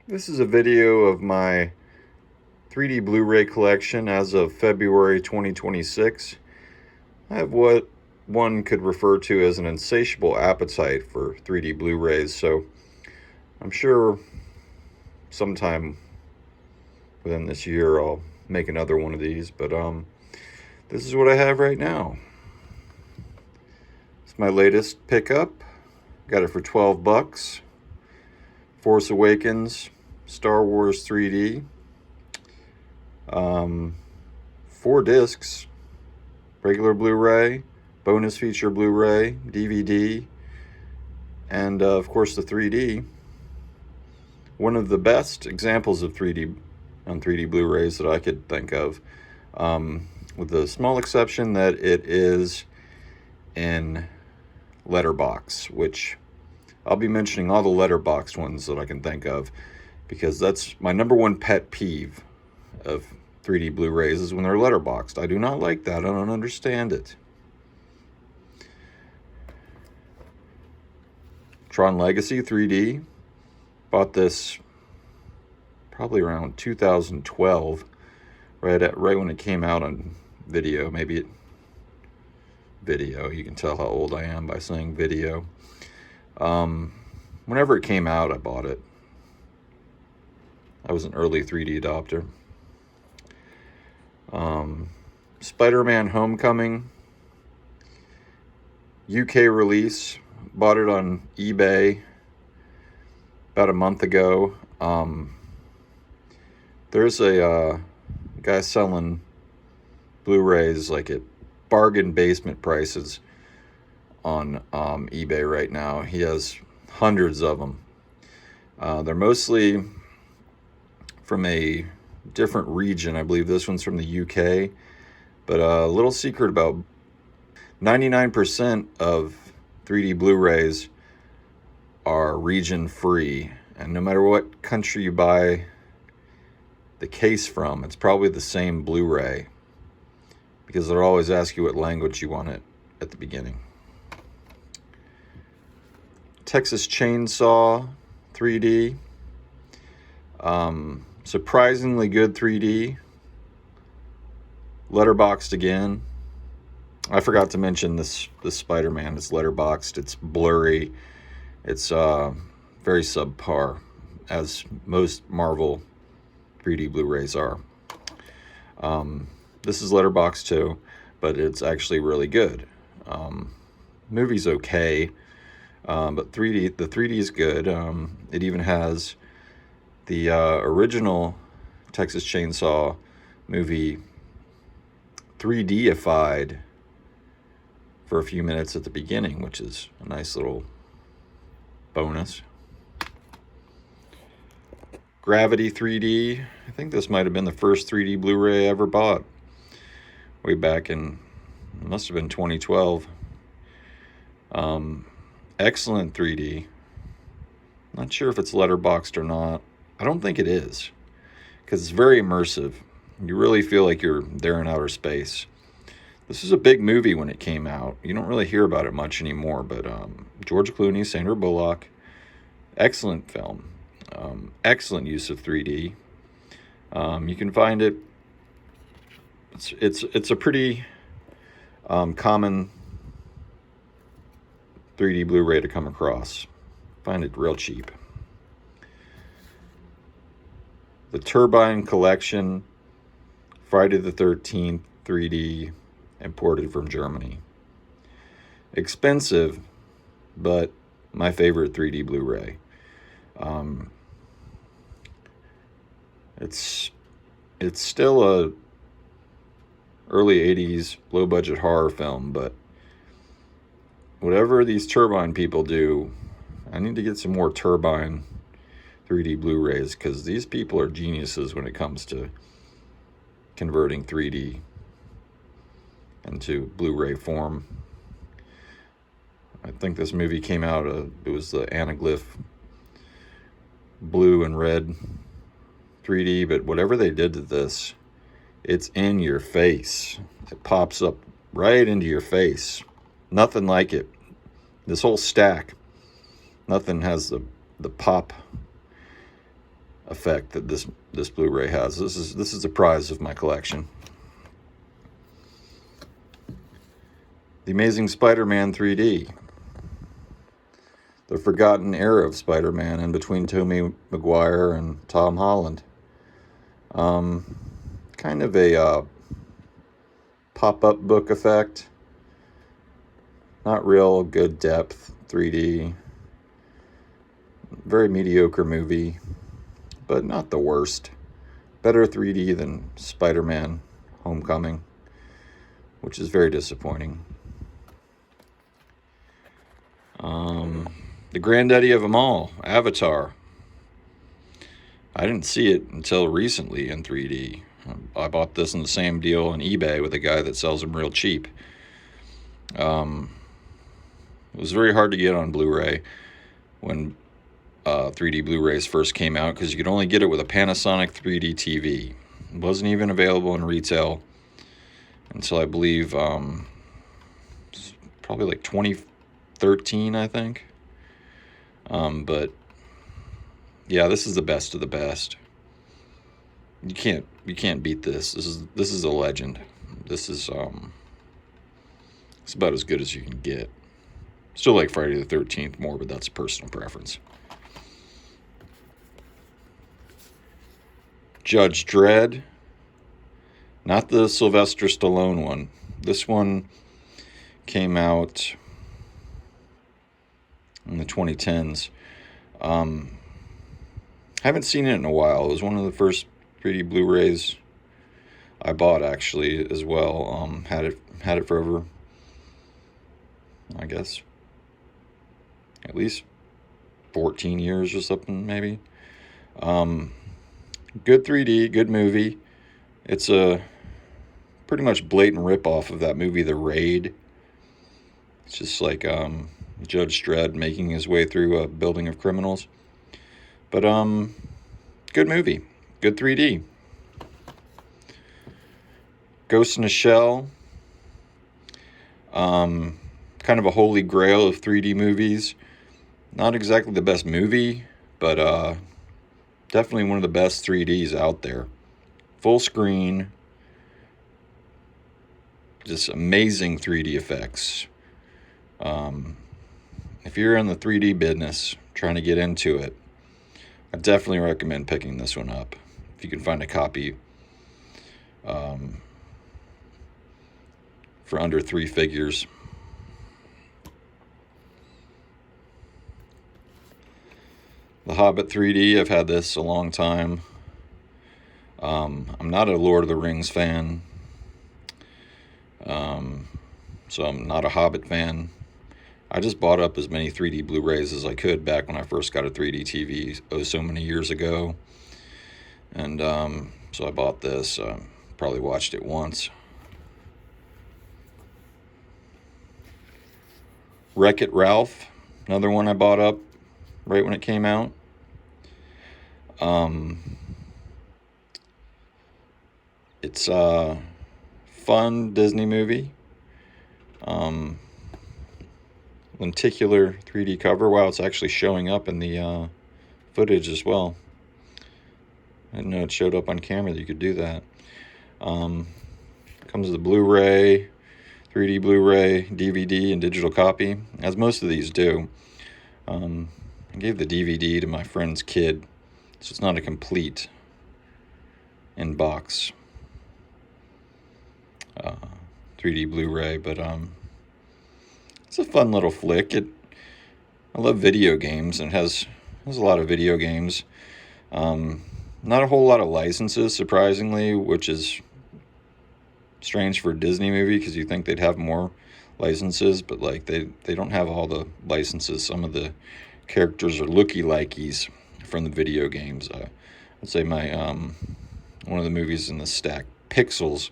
This is a video of my 3D Blu Ray collection as of February 2026. I have what one could refer to as an insatiable appetite for 3D Blu Rays, so I'm sure sometime within this year I'll make another one of these, but this is what I have right now. It's my latest pickup. Got it for 12 bucks. Force Awakens, Star Wars 3D, 4 discs, regular Blu-ray, bonus feature Blu-ray, DVD, and of course the 3D. One of the best examples of 3D on 3D Blu-rays that I could think of, with the small exception that it is in letterbox, which I'll be mentioning all the letterboxed ones that I can think of, because that's my number one pet peeve of 3D Blu-rays is when they're letterboxed. I do not like that. I don't understand it. Tron Legacy 3D. Bought this probably around 2012, right when it came out on video. Video. You can tell how old I am by saying video. Whenever it came out, I bought it. I was an early 3D adopter. Spider-Man Homecoming, UK release. Bought it on eBay about a month ago. There's a guy selling Blu-rays like at bargain basement prices on eBay right now. He has hundreds of them. They're mostly from a different region. I believe this one's from the UK. But a little secret about 99% of 3D Blu-rays are region free. And no matter what country you buy the case from, it's probably the same Blu-ray, because they'll always ask you what language you want it at the beginning. Texas Chainsaw 3D. Surprisingly good 3D. Letterboxed again. I forgot to mention this Spider-Man. It's letterboxed. It's blurry. It's very subpar, as most Marvel 3D Blu-rays are. This is letterboxed too, but it's actually really good. Movie's okay. But the 3D is good. It even has the original Texas Chainsaw movie 3D-ified for a few minutes at the beginning, which is a nice little bonus. Gravity 3D. I think this might have been the first 3D Blu-ray I ever bought. Way back in, it must have been 2012. Excellent 3D. Not sure if it's letterboxed or not. I don't think it is, because it's very immersive. You really feel like you're there in outer space. This is a big movie when it came out. You don't really hear about it much anymore, but George Clooney, Sandra Bullock, excellent film. Excellent use of 3D. You can find it. It's a pretty common 3D Blu-ray to come across. Find it real cheap. The Turbine Collection, Friday the 13th 3D, imported from Germany. Expensive, but my favorite 3D Blu-ray. It's still a early 80s low budget horror film, but whatever these Turbine people do, I need to get some more Turbine 3D Blu-rays, because these people are geniuses when it comes to converting 3D into Blu-ray form. I think this movie came out, it was the Anaglyph blue and red 3D, but whatever they did to this, it's in your face. It pops up right into your face. Nothing like it. This whole stack, nothing has the pop effect that this Blu-ray has. This is a prize of my collection. The Amazing Spider-Man 3D. The forgotten era of Spider-Man in between Tobey Maguire and Tom Holland. Kind of a pop-up book effect. Not real good depth 3D. Very mediocre movie, but not the worst. Better 3D than Spider-Man Homecoming, which is very disappointing. The granddaddy of them all, Avatar. I didn't see it until recently in 3D. I bought this in the same deal on eBay with a guy that sells them real cheap. It was very hard to get on Blu-ray when 3D Blu-rays first came out, because you could only get it with a Panasonic 3D TV. It wasn't even available in retail until I believe probably like 2013, I think. But yeah, this is the best of the best. You can't beat this. This is a legend. This is it's about as good as you can get. Still like Friday the 13th more, but that's a personal preference. Judge Dredd. Not the Sylvester Stallone one. This one came out in the 2010s. Haven't seen it in a while. It was one of the first 3D Blu-rays I bought, actually, as well. Had it for over, I guess, at least 14 years or something, maybe. Good 3D, good movie. It's a pretty much blatant ripoff of that movie, The Raid. It's just like Judge Dredd making his way through a building of criminals. But good movie, good 3D. Ghost in a Shell. Kind of a holy grail of 3D movies. Not exactly the best movie, but definitely one of the best 3Ds out there. Full screen. Just amazing 3D effects. If you're in the 3D business, trying to get into it, I definitely recommend picking this one up. If you can find a copy for under 3 figures. The Hobbit 3D, I've had this a long time. I'm not a Lord of the Rings fan. So I'm not a Hobbit fan. I just bought up as many 3D Blu-rays as I could back when I first got a 3D TV so many years ago. And so I bought this. Probably watched it once. Wreck-It Ralph, another one I bought up right when it came out. It's a fun Disney movie. Lenticular 3D cover. Wow, it's actually showing up in the footage as well. I didn't know it showed up on camera that you could do that. Comes with a Blu-ray, 3D Blu-ray, DVD, and digital copy, as most of these do. I gave the DVD to my friend's kid, so it's not a complete in-box 3D Blu-ray, but it's a fun little flick. I love video games, and it has a lot of video games. Not a whole lot of licenses, surprisingly, which is strange for a Disney movie, because you think they'd have more licenses, but like they don't have all the licenses. Some of the characters are looky-likeys from the video games. I'd say my one of the movies in the stack, Pixels,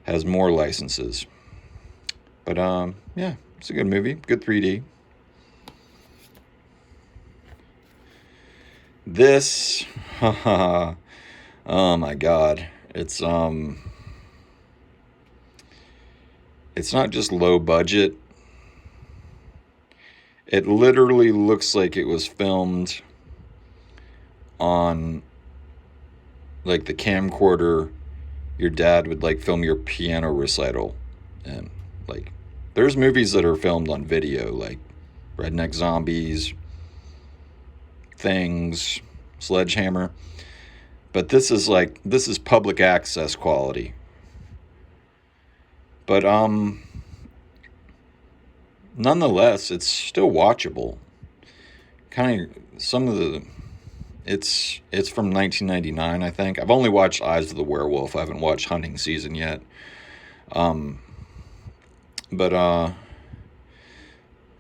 has more licenses. But yeah, it's a good movie, good 3D. This, oh my God, it's not just low budget. It literally looks like it was filmed on like the camcorder your dad would like film your piano recital. And like there's movies that are filmed on video, like Redneck Zombies, Things, Sledgehammer. But this is public access quality. But nonetheless, it's still watchable. Kind of some of the it's from 1999, I think. I've only watched Eyes of the Werewolf. I haven't watched Hunting Season yet. But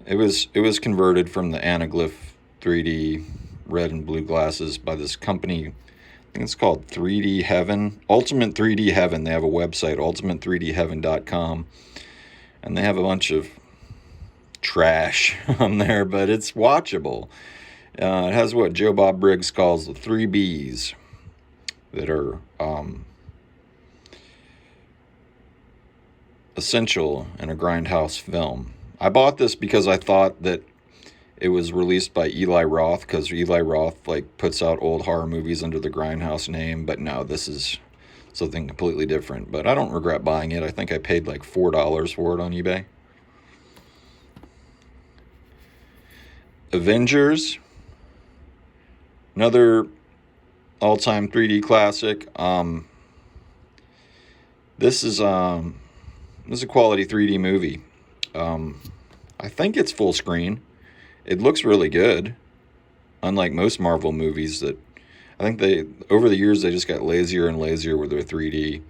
it was converted from the Anaglyph 3D red and blue glasses by this company. I think it's called 3D Heaven, Ultimate 3D Heaven. They have a website, ultimate3dheaven.com, and they have a bunch of trash on there, but it's watchable. It has what Joe Bob Briggs calls the 3 Bs that are essential in a grindhouse film. I bought this because I thought that it was released by Eli Roth, because Eli Roth like puts out old horror movies under the Grindhouse name, but no, this is something completely different. But I don't regret buying it. I think I paid like $4 for it on eBay. Avengers, another all-time 3D classic. This is a quality 3D movie. I think it's full screen. It looks really good, unlike most Marvel movies that I think over the years they just got lazier and lazier with their 3D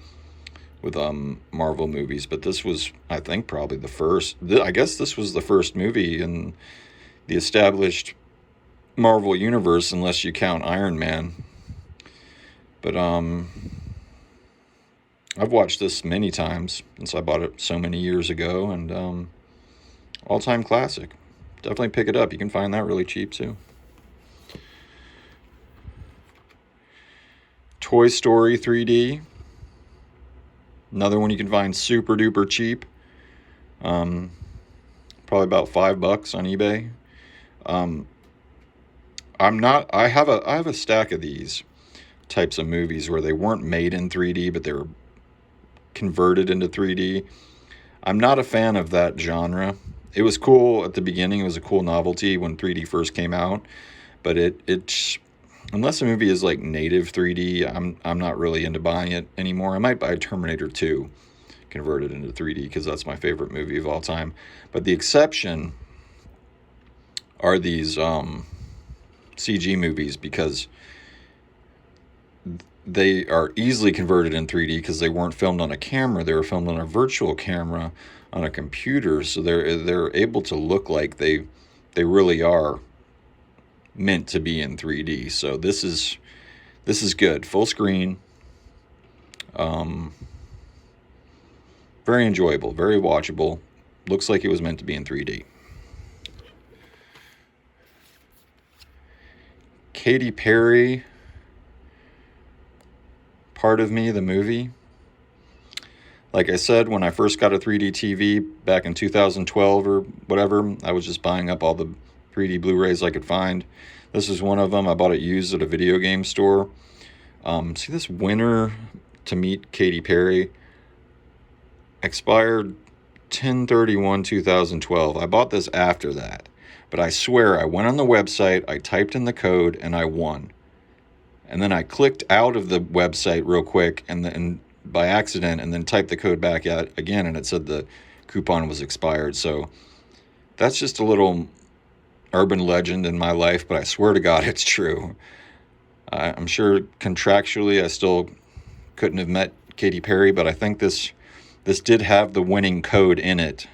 with Marvel movies. But this was, I think, probably the first. I guess this was the first movie in the established Marvel universe, unless you count Iron Man. But I've watched this many times since I bought it so many years ago, and all-time classic. Definitely pick it up. You can find that really cheap too. Toy Story 3D. Another one you can find super duper cheap. Probably about $5 on eBay. I have a stack of these types of movies where they weren't made in 3D, but they were converted into 3D. I'm not a fan of that genre. It was cool at the beginning. It was a cool novelty when 3D first came out, but it's unless a movie is like native 3D, I'm not really into buying it anymore. I might buy Terminator 2 converted into 3D because that's my favorite movie of all time. But the exception are these CG movies, because they are easily converted in 3D because they weren't filmed on a camera. They were filmed on a virtual camera on a computer, so they're able to look like they really are meant to be in 3D. So this is good. Full screen. Very enjoyable, very watchable. Looks like it was meant to be in 3D. Katy Perry, Part of Me, the movie. Like I said, when I first got a 3D TV back in 2012 or whatever, I was just buying up all the 3D Blu-rays I could find. This is one of them. I bought it used at a video game store. See this Winter to Meet Katy Perry expired 10/31/2012. I bought this after that, but I swear I went on the website, I typed in the code, and I won. And then I clicked out of the website real quick and then by accident, and then typed the code back out again, and it said the coupon was expired. So that's just a little urban legend in my life, but I swear to God it's true. I'm sure contractually I still couldn't have met Katy Perry, but I think this did have the winning code in it.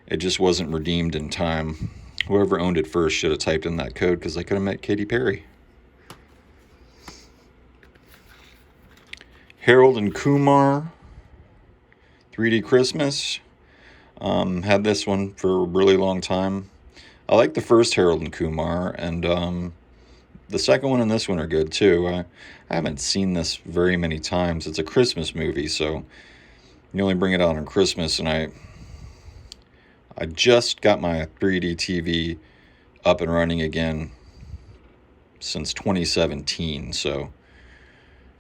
It just wasn't redeemed in time. Whoever owned it first should have typed in that code, because I could have met Katy Perry. Harold and Kumar, 3D Christmas. Had this one for a really long time. I like the first Harold and Kumar, and the second one and this one are good too. I haven't seen this very many times. It's a Christmas movie, so you only bring it out on Christmas, and I just got my 3D TV up and running again since 2017, so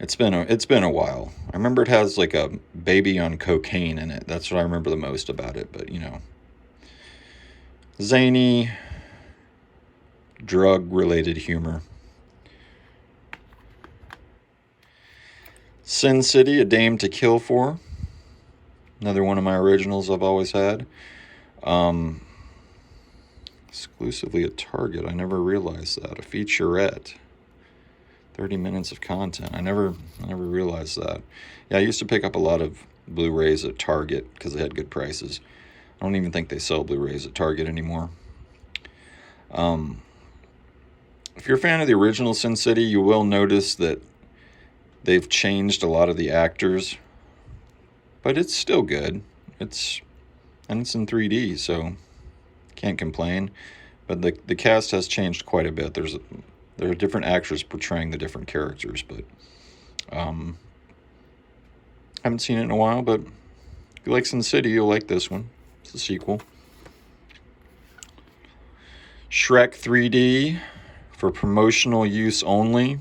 It's been a while. I remember it has like a baby on cocaine in it. That's what I remember the most about it. But zany drug related humor. Sin City, A Dame to Kill For. Another one of my originals I've always had. Exclusively at Target. I never realized that. A featurette. 30 minutes of content. I never realized that. Yeah, I used to pick up a lot of Blu-rays at Target because they had good prices. I don't even think they sell Blu-rays at Target anymore. If you're a fan of the original Sin City, you will notice that they've changed a lot of the actors, but it's still good. It's in 3D, so can't complain. But the cast has changed quite a bit. There are different actors portraying the different characters, but haven't seen it in a while. But if you like Sin City, you'll like this one. It's a sequel. Shrek 3D for promotional use only.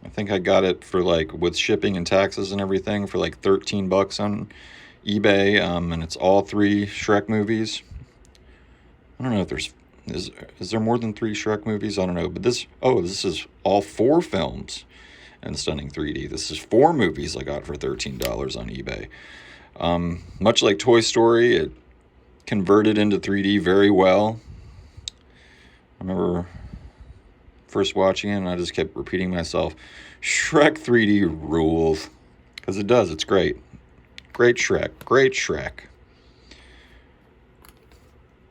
I think I got it for with shipping and taxes and everything for $13 on eBay, and it's all 3 Shrek movies. I don't know if is there more than 3 Shrek movies? I don't know, but this is all 4 films in stunning 3D. This is 4 movies I got for $13 on eBay. Much like Toy Story, it converted into 3D very well. I remember first watching it, and I just kept repeating myself, Shrek 3D rules, because it does. It's great. Great Shrek. Great Shrek.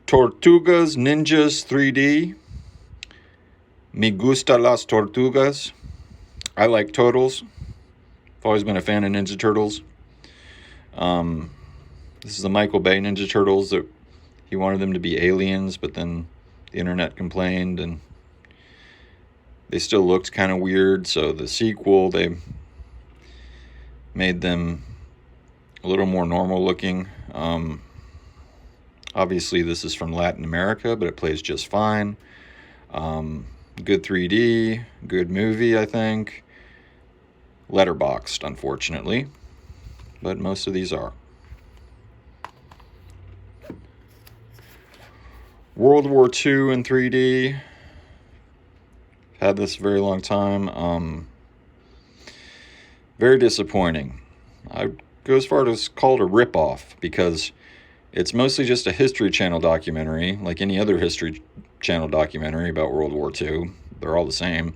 Tortugas Ninjas 3D. Me gusta las tortugas. I like turtles. I've always been a fan of Ninja Turtles. This is the Michael Bay Ninja Turtles that he wanted them to be aliens, but then the internet complained and they still looked kind of weird. So the sequel, they made them a little more normal looking. Obviously, this is from Latin America, but it plays just fine. Good 3D, good movie, I think. Letterboxed, unfortunately, but most of these are. World War II in 3D. Had this a very long time. Very disappointing. I'd go as far as call it a ripoff because it's mostly just a History Channel documentary, like any other History Channel documentary about World War II. They're all the same.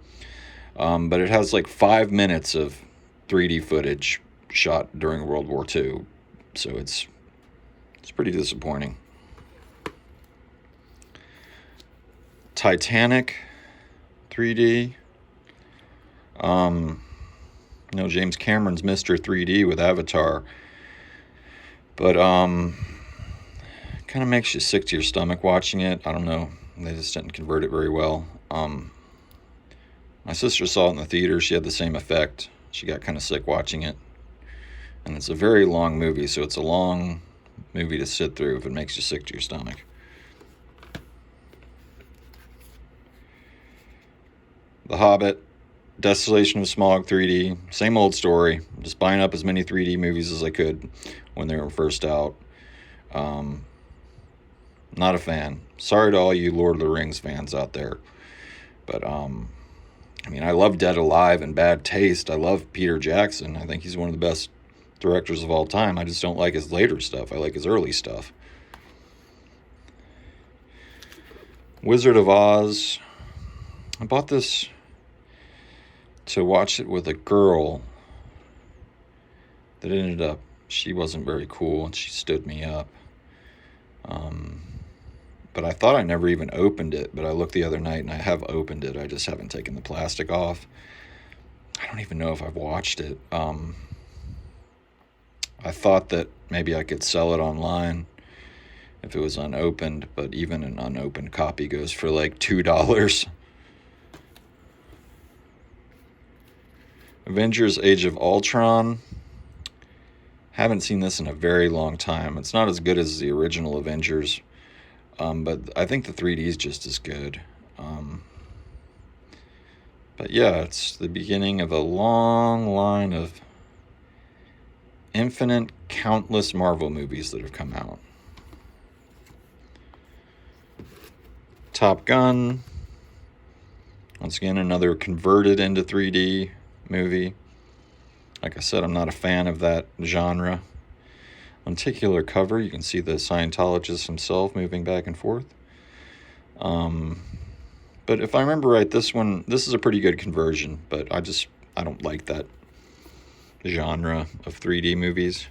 But it has 5 minutes of 3D footage shot during World War II. So it's pretty disappointing. Titanic 3D. James Cameron's Mr. 3D with Avatar. But kind of makes you sick to your stomach watching it. I don't know. They just didn't convert it very well. My sister saw it in the theater. She had the same effect. She got kind of sick watching it. And it's a very long movie, so it's a long movie to sit through if it makes you sick to your stomach. The Hobbit, Desolation of Smaug 3D, same old story. Just buying up as many 3D movies as I could when they were first out. Not a fan. Sorry to all you Lord of the Rings fans out there. But, I love Dead Alive and Bad Taste. I love Peter Jackson. I think he's one of the best directors of all time. I just don't like his later stuff. I like his early stuff. Wizard of Oz. I bought this to watch it with a girl that ended up, she wasn't very cool and she stood me up. But I thought I never even opened it, but I looked the other night and I have opened it. I just haven't taken the plastic off. I don't even know if I've watched it. I thought that maybe I could sell it online if it was unopened, but even an unopened copy goes for $2. Avengers Age of Ultron. Haven't seen this in a very long time. It's not as good as the original Avengers, but I think the 3D is just as good. But yeah, it's the beginning of a long line of infinite, countless Marvel movies that have come out. Top Gun, once again, another converted into 3D movie. Like I said, I'm not a fan of that genre. On particular cover, you can see the Scientologist himself moving back and forth. But if I remember right, this is a pretty good conversion, but I don't like that genre of 3D movies.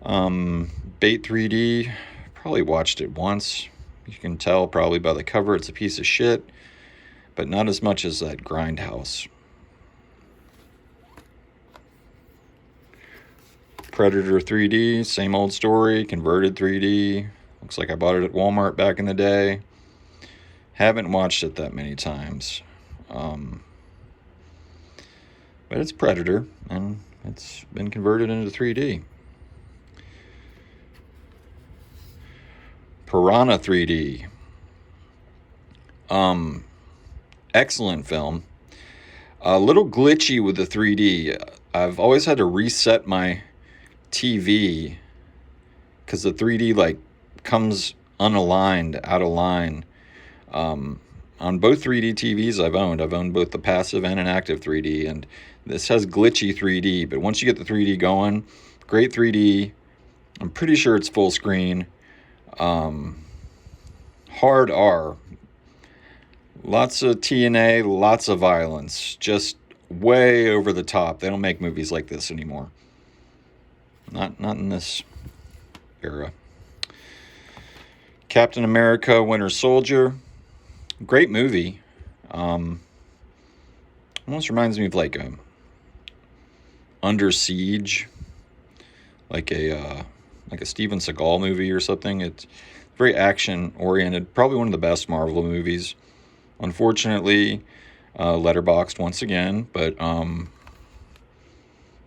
Bait 3D, probably watched it once. You can tell probably by the cover it's a piece of shit, but not as much as that Grindhouse. Predator 3D, same old story, converted 3D. Looks like I bought it at Walmart back in the day. Haven't watched it that many times. But it's Predator, and it's been converted into 3D. Piranha 3D. Excellent film. A little glitchy with the 3D. I've always had to reset my TV because the 3D like comes unaligned, out of line. On both 3D TVs I've owned both the passive and an active 3D, and this has glitchy 3D, but once you get the 3D going, great 3D. I'm pretty sure it's full screen. Hard R. Lots of TNA, lots of violence. Just way over the top. They don't make movies like this anymore. Not in this era. Captain America, Winter Soldier. Great movie. Almost reminds me of like a Under Siege. Like a Steven Seagal movie or something. It's very action oriented. Probably one of the best Marvel movies. Unfortunately, letterboxed once again, but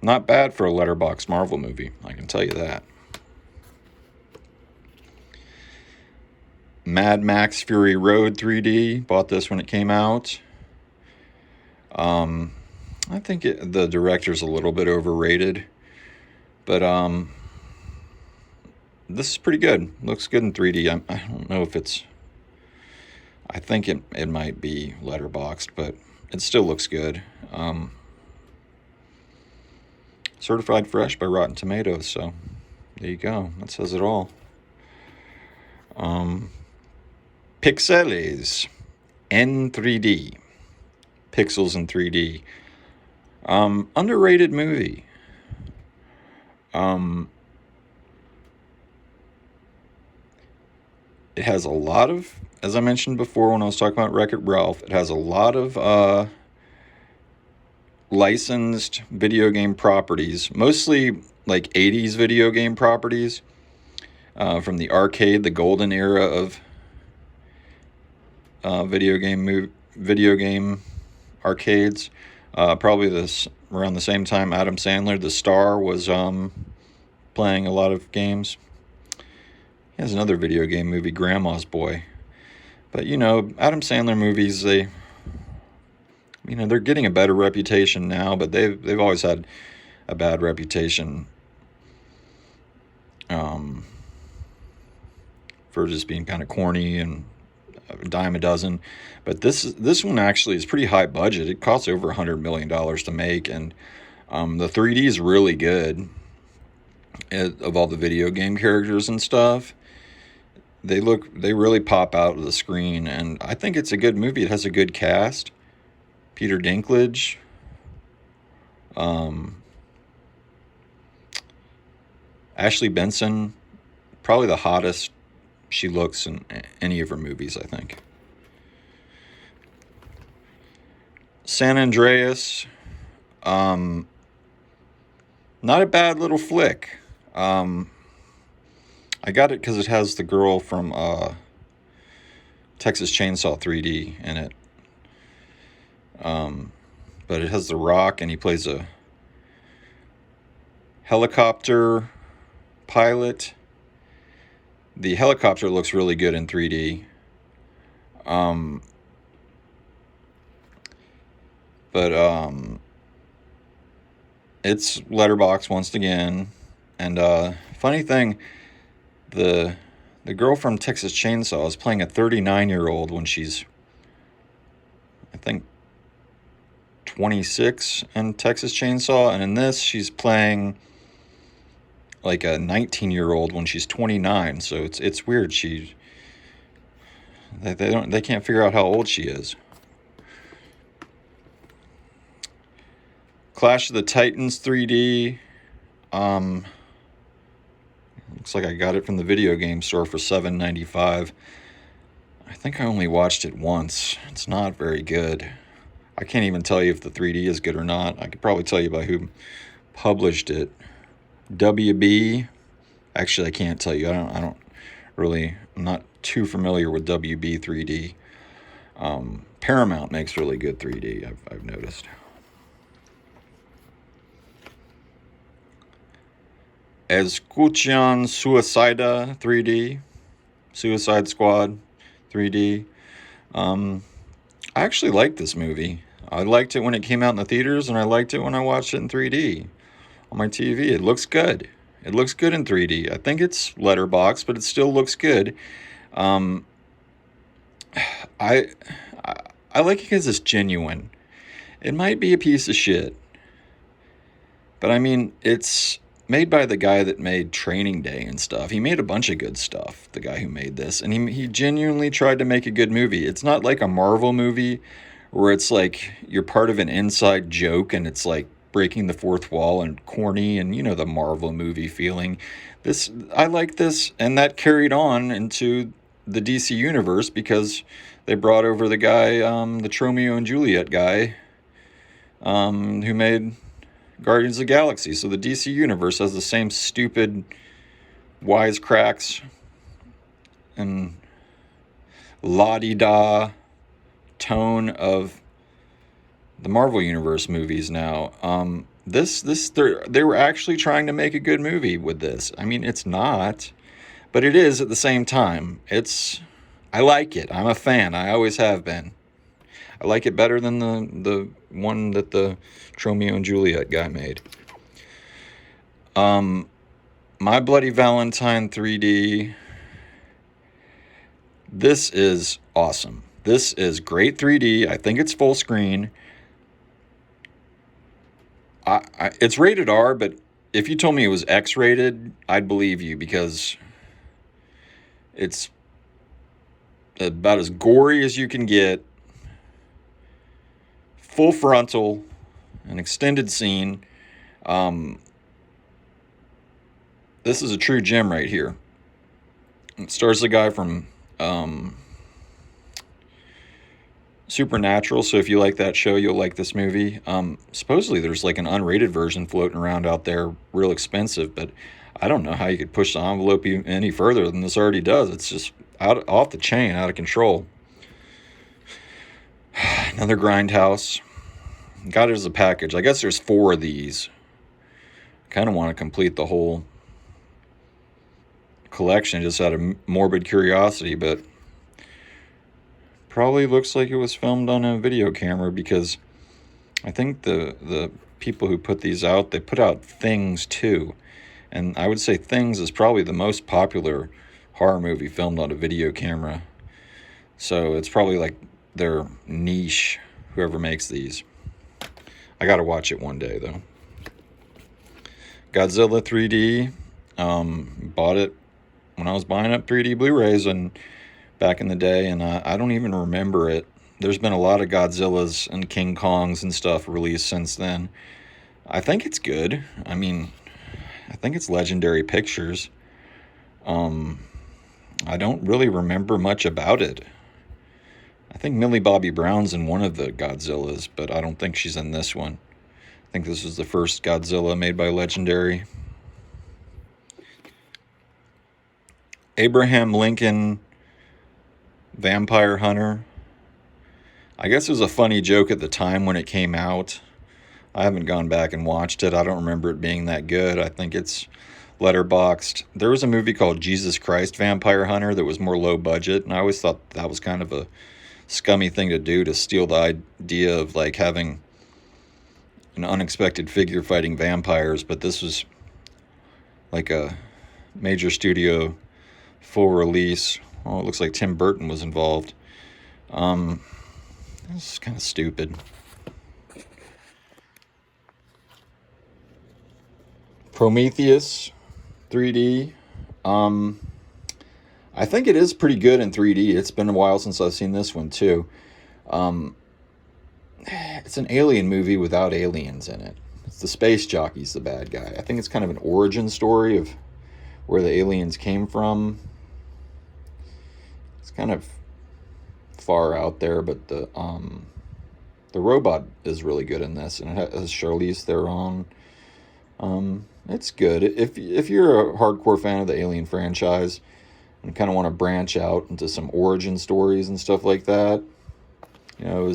not bad for a letterboxed Marvel movie. I can tell you that. Mad Max Fury Road 3D. Bought this when it came out. I think the director's a little bit overrated, but this is pretty good. Looks good in 3D. I don't know if it's... I think it might be letterboxed, but it still looks good. Certified fresh by Rotten Tomatoes, so there you go. That says it all. Pixeles in 3D. Pixels in 3D. Underrated movie. It has a lot of, as I mentioned before when I was talking about Wreck-It Ralph, it has a lot of licensed video game properties, mostly like 80s video game properties from the arcade, the golden era of video game arcades. Probably around the same time Adam Sandler, the star, was playing a lot of games. He has another video game movie, Grandma's Boy. But, Adam Sandler movies, they're getting a better reputation now, but they've always had a bad reputation for just being kind of corny and a dime a dozen. But this one actually is pretty high budget. It costs over $100 million to make, and the 3D is really good. Of all the video game characters and stuff, they really pop out of the screen, and I think it's a good movie. It has a good cast. Peter Dinklage, Ashley Benson, probably the hottest she looks in any of her movies, I think. San Andreas, not a bad little flick. I got it because it has the girl from Texas Chainsaw 3D in it. But it has The Rock, and he plays a helicopter pilot. The helicopter looks really good in 3D. But it's letterbox once again. And funny thing, the girl from Texas Chainsaw is playing a 39-year-old when she's, I think, 26 in Texas Chainsaw, and in this she's playing like a 19-year-old when she's 29. So it's weird. They can't figure out how old she is. Clash of the Titans 3D. Looks like I got it from the video game store for $7.95. I think I only watched it once. It's not very good. I can't even tell you if the 3D is good or not. I could probably tell you by who published it. WB. Actually, I can't tell you. I don't really. I'm not too familiar with WB 3D. Paramount makes really good 3D. I've noticed. Escuchan Suicida 3D. Suicide Squad 3D. I actually liked this movie. I liked it when it came out in the theaters, and I liked it when I watched it in 3D on my TV. It looks good. It looks good in 3D. I think it's letterbox, but it still looks good. I like it because it's genuine. It might be a piece of shit, but I mean, it's made by the guy that made Training Day and stuff. He made a bunch of good stuff, the guy who made this, and he genuinely tried to make a good movie. It's not like a Marvel movie where it's like you're part of an inside joke and it's like breaking the fourth wall and corny and, you know, the Marvel movie feeling. I like this, and that carried on into the DC universe because they brought over the guy, the Romeo and Juliet guy, who made Guardians of the Galaxy. So the DC universe has the same stupid wisecracks and la-di-da tone of the Marvel Universe movies now. They were actually trying to make a good movie with this. I mean, it's not, but it is at the same time. I like it. I'm a fan. I always have been. I like it better than the one that the Romeo and Juliet guy made. My Bloody Valentine 3D. This is awesome. This is great 3D. I think it's full screen. It's rated R, but if you told me it was X-rated, I'd believe you because it's about as gory as you can get. Full frontal, an extended scene. This is a true gem right here. It stars the guy from Supernatural, so if you like that show, you'll like this movie. Supposedly there's like an unrated version floating around out there, real expensive, but I don't know how you could push the envelope any further than this already does. It's just off the chain, out of control. Another Grindhouse. Got it as a package. I guess there's 4 of these. Kind of want to complete the whole collection just out of morbid curiosity, but probably looks like it was filmed on a video camera because I think the people who put these out, they put out Things too. And I would say Things is probably the most popular horror movie filmed on a video camera. So it's probably like their niche, whoever makes these. I gotta watch it one day though. Godzilla 3D. Bought it when I was buying up 3D Blu-rays and back in the day, and I don't even remember it. There's been a lot of Godzillas and King Kongs and stuff released since then. I think it's good. I mean, I think it's Legendary Pictures. I don't really remember much about it. I think Millie Bobby Brown's in one of the Godzillas, but I don't think she's in this one. I think this is the first Godzilla made by Legendary. Abraham Lincoln Vampire Hunter. I guess it was a funny joke at the time when it came out. I haven't gone back and watched it. I don't remember it being that good. I think it's letterboxed. There was a movie called Jesus Christ Vampire Hunter that was more low budget, and I always thought that was kind of a scummy thing to do, to steal the idea of like having an unexpected figure fighting vampires, but this was like a major studio full release. Oh, it looks like Tim Burton was involved. This is kind of stupid. Prometheus 3D. I think it is pretty good in 3D. It's been a while since I've seen this one too. It's an alien movie without aliens in it. It's the space jockey's the bad guy. I think it's kind of an origin story of where the aliens came from. It's kind of far out there, but the robot is really good in this, and it has Charlize Theron. It's good. If you're a hardcore fan of the Alien franchise and kind of want to branch out into some origin stories and stuff like that, you know,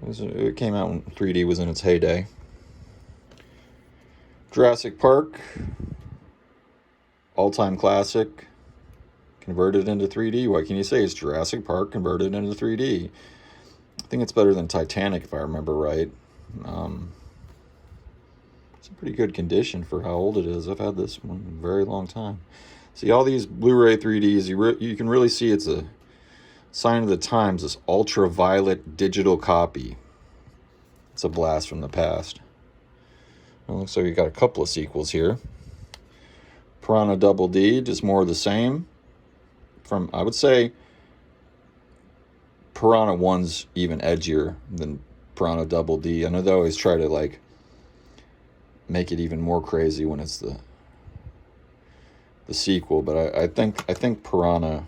it came out when 3D was in its heyday. Jurassic Park, all-time classic, converted into 3D. What can you say? It's Jurassic Park converted into 3D. I think it's better than Titanic, if I remember right. It's in pretty good condition for how old it is. I've had this one a very long time. See, all these Blu-ray 3Ds, you can really see it's a sign of the times, this ultraviolet digital copy. It's a blast from the past. Well, looks like we got a couple of sequels here. Piranha Double D, just more of the same. I would say Piranha 1's even edgier than Piranha Double D. I know they always try to like make it even more crazy when it's the sequel, but I think Piranha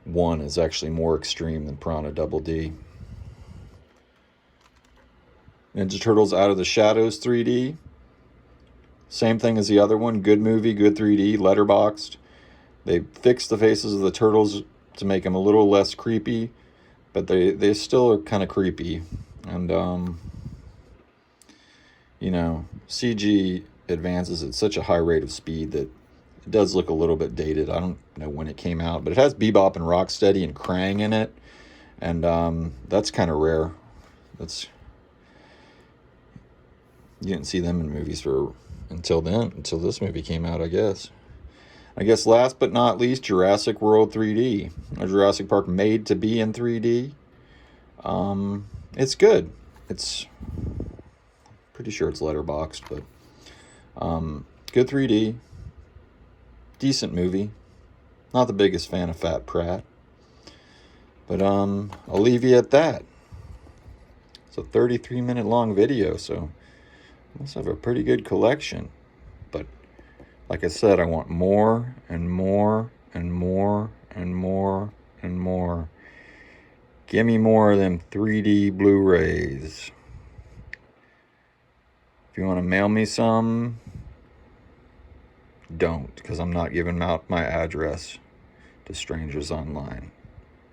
1 is actually more extreme than Piranha Double D. Ninja Turtles Out of the Shadows 3D. Same thing as the other one. Good movie, good 3D, letterboxed. They fixed the faces of the turtles to make them a little less creepy, but they still are kind of creepy. And, you know, CG advances at such a high rate of speed that it does look a little bit dated. I don't know when it came out, but it has Bebop and Rocksteady and Krang in it. And that's kind of rare. You didn't see them in movies until this movie came out, I guess. Last but not least, Jurassic World 3D. A Jurassic Park made to be in 3D. It's good. It's pretty sure it's letterboxed, but good 3D. Decent movie. Not the biggest fan of Fat Pratt. But I'll leave you at that. It's a 33-minute long video, so I must have a pretty good collection. But like I said, I want more and more and more and more and more. Give me more of them 3D Blu-rays. If you want to mail me some, don't, because I'm not giving out my address to strangers online.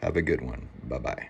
Have a good one. Bye-bye.